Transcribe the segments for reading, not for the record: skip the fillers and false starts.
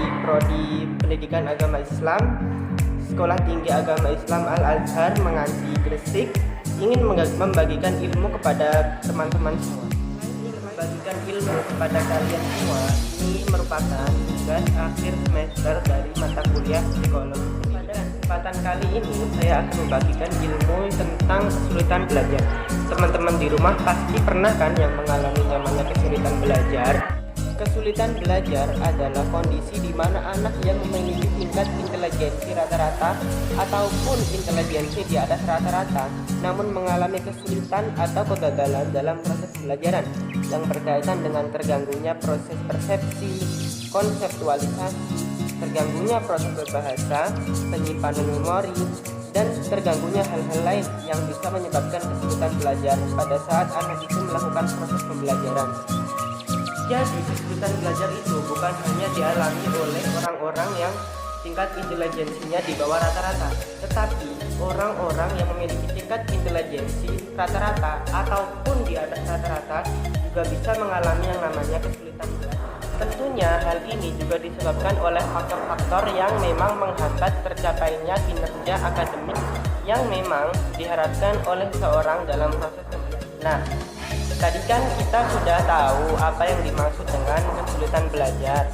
dari Prodi Pendidikan Agama Islam Sekolah Tinggi Agama Islam Al-Azhar Menganti Gresik ingin membagikan ilmu kepada teman-teman semua. Ingin membagikan ilmu kepada kalian semua, ini merupakan tugas akhir semester dari mata kuliah psikologi. Pada kesempatan kali ini saya akan membagikan ilmu tentang kesulitan belajar. Teman-teman di rumah pasti pernah kan yang mengalami namanya kesulitan belajar. Kesulitan belajar adalah kondisi di mana anak yang memiliki tingkat intelijensi rata-rata ataupun intelijensi di atas rata-rata namun mengalami kesulitan atau kegagalan dalam proses pembelajaran yang berkaitan dengan terganggunya proses persepsi, konseptualisasi, terganggunya proses berbahasa, penyimpanan memori, dan terganggunya hal-hal lain yang bisa menyebabkan kesulitan belajar pada saat anak itu melakukan proses pembelajaran. Jadi kesulitan belajar itu bukan hanya dialami oleh orang-orang yang tingkat intelijensinya di bawah rata-rata, tetapi orang-orang yang memiliki tingkat intelijensi rata-rata ataupun di atas rata-rata juga bisa mengalami yang namanya kesulitan belajar. Tentunya hal ini juga disebabkan oleh faktor-faktor yang memang menghambat tercapainya kinerja akademik yang memang diharapkan oleh seorang dalam proses pembelajaran. Nah, tadi kan kita sudah tahu apa yang dimaksud dengan kesulitan belajar.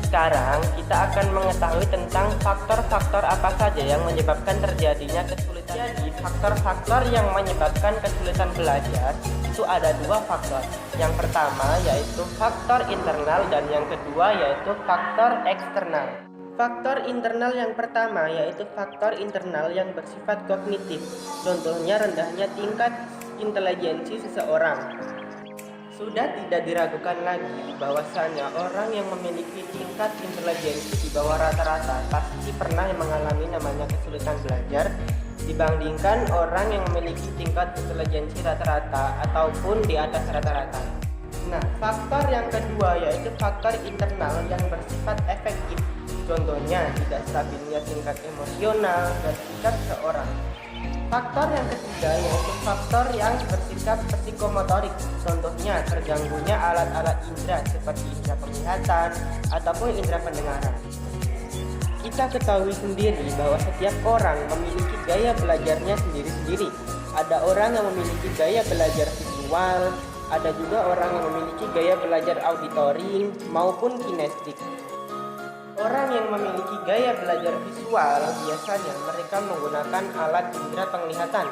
Sekarang kita akan mengetahui tentang faktor-faktor apa saja yang menyebabkan terjadinya kesulitan. Jadi faktor-faktor yang menyebabkan kesulitan belajar itu ada dua faktor. Yang pertama yaitu faktor internal dan yang kedua yaitu faktor eksternal. Faktor internal yang pertama yaitu faktor internal yang bersifat kognitif. Contohnya rendahnya tingkat intelijensi seseorang. Sudah tidak diragukan lagi bahwasanya orang yang memiliki tingkat intelijensi di bawah rata-rata pasti pernah mengalami namanya kesulitan belajar dibandingkan orang yang memiliki tingkat intelijensi rata-rata ataupun di atas rata-rata. Nah, faktor yang kedua yaitu faktor internal yang bersifat efektif. Contohnya tidak stabilnya tingkat emosional dan sikap seorang. Faktor yang ketiga yaitu faktor yang bersifat psikomotorik. Contohnya terganggunya alat-alat indera seperti indera penglihatan ataupun indera pendengaran. Kita ketahui sendiri bahwa setiap orang memiliki gaya belajarnya sendiri-sendiri. Ada orang yang memiliki gaya belajar visual, ada juga orang yang memiliki gaya belajar auditory maupun kinestetik. Orang yang memiliki gaya belajar visual biasanya mereka menggunakan alat indera penglihatan.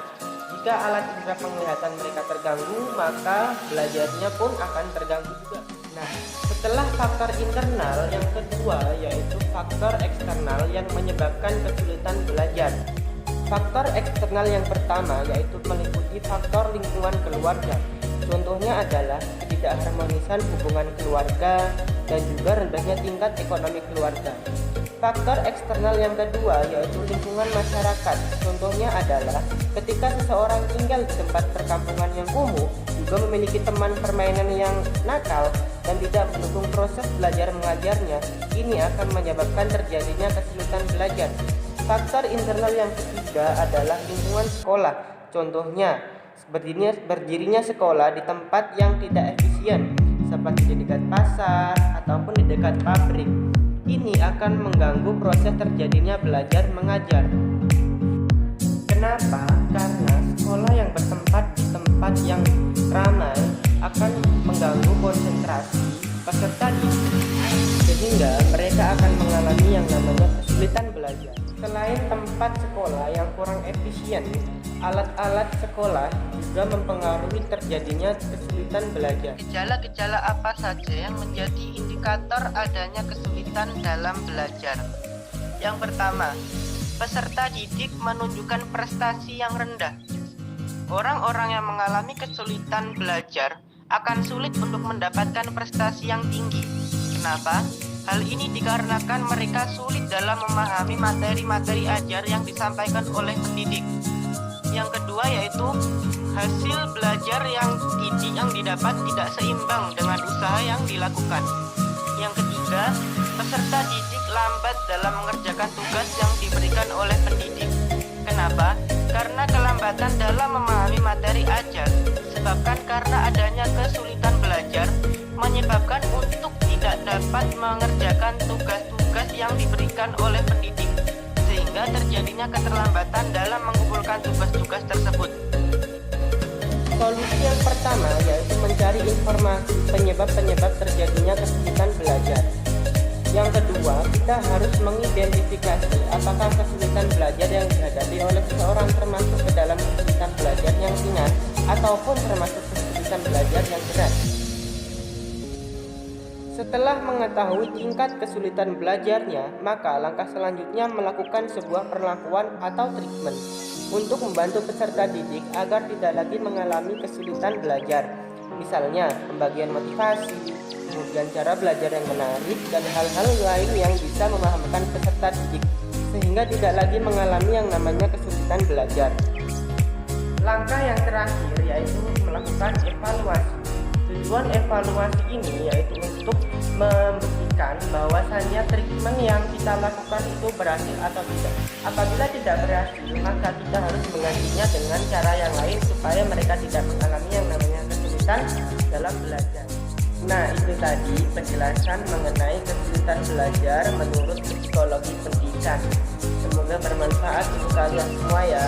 Jika alat indera penglihatan mereka terganggu, maka belajarnya pun akan terganggu juga. Nah, setelah faktor internal yang kedua yaitu faktor eksternal yang menyebabkan kesulitan belajar. Faktor eksternal yang pertama yaitu meliputi faktor lingkungan keluarga. Contohnya adalah ketidakharmonisan hubungan keluarga dan juga rendahnya tingkat ekonomi keluarga. Faktor eksternal yang kedua yaitu lingkungan masyarakat. Contohnya adalah ketika seseorang tinggal di tempat perkampungan yang kumuh, juga memiliki teman permainan yang nakal dan tidak mendukung proses belajar mengajarnya, ini akan menyebabkan terjadinya kesulitan belajar. Faktor internal yang ketiga adalah lingkungan sekolah. Contohnya berdirinya sekolah di tempat yang tidak efisien seperti di dekat pasar ataupun di dekat pabrik. Ini akan mengganggu proses terjadinya belajar mengajar. Kenapa? Karena sekolah yang bertempat di tempat yang ramai akan mengganggu konsentrasi peserta didik, sehingga mereka akan mengalami yang namanya kesulitan belajar. Selain tempat sekolah yang kurang efisien, alat-alat sekolah juga mempengaruhi terjadinya kesulitan belajar. Gejala-gejala apa saja yang menjadi indikator adanya kesulitan dalam belajar? Yang pertama, peserta didik menunjukkan prestasi yang rendah. Orang-orang yang mengalami kesulitan belajar akan sulit untuk mendapatkan prestasi yang tinggi. Kenapa? Hal ini dikarenakan mereka sulit dalam memahami materi-materi ajar yang disampaikan oleh pendidik. Yang kedua yaitu hasil belajar yang didapat tidak seimbang dengan usaha yang dilakukan. Yang ketiga, peserta didik lambat dalam mengerjakan tugas yang diberikan oleh pendidik. Kenapa? Karena kelambatan dalam memahami materi ajar disebabkan karena adanya kesulitan belajar menyebabkan untuk tidak dapat mengerjakan tugas-tugas diberikan oleh pendidik, sehingga terjadinya keterlambatan dalam mengumpulkan tugas-tugas tersebut. Solusi yang pertama yaitu mencari informasi penyebab-penyebab terjadinya kesulitan belajar. Yang kedua, kita harus mengidentifikasi apakah kesulitan belajar yang dihadapi oleh seseorang termasuk ke dalam kesulitan belajar yang ringan ataupun termasuk kesulitan belajar yang berat. Setelah mengetahui tingkat kesulitan belajarnya, maka langkah selanjutnya melakukan sebuah perlakuan atau treatment untuk membantu peserta didik agar tidak lagi mengalami kesulitan belajar. Misalnya, pembagian motivasi, kemudian cara belajar yang menarik, dan hal-hal lain yang bisa memahamkan peserta didik, sehingga tidak lagi mengalami yang namanya kesulitan belajar. Langkah yang terakhir yaitu melakukan evaluasi. Tujuan evaluasi ini yaitu untuk membuktikan bahwasannya treatment yang kita lakukan itu berhasil atau tidak. Apabila tidak berhasil, maka kita harus menggantinya dengan cara yang lain supaya mereka tidak mengalami yang namanya kesulitan dalam belajar. Nah, itu tadi penjelasan mengenai kesulitan belajar menurut psikologi pendidikan. Semoga bermanfaat untuk kalian semua ya.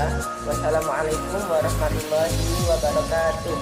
Wassalamualaikum warahmatullahi wabarakatuh.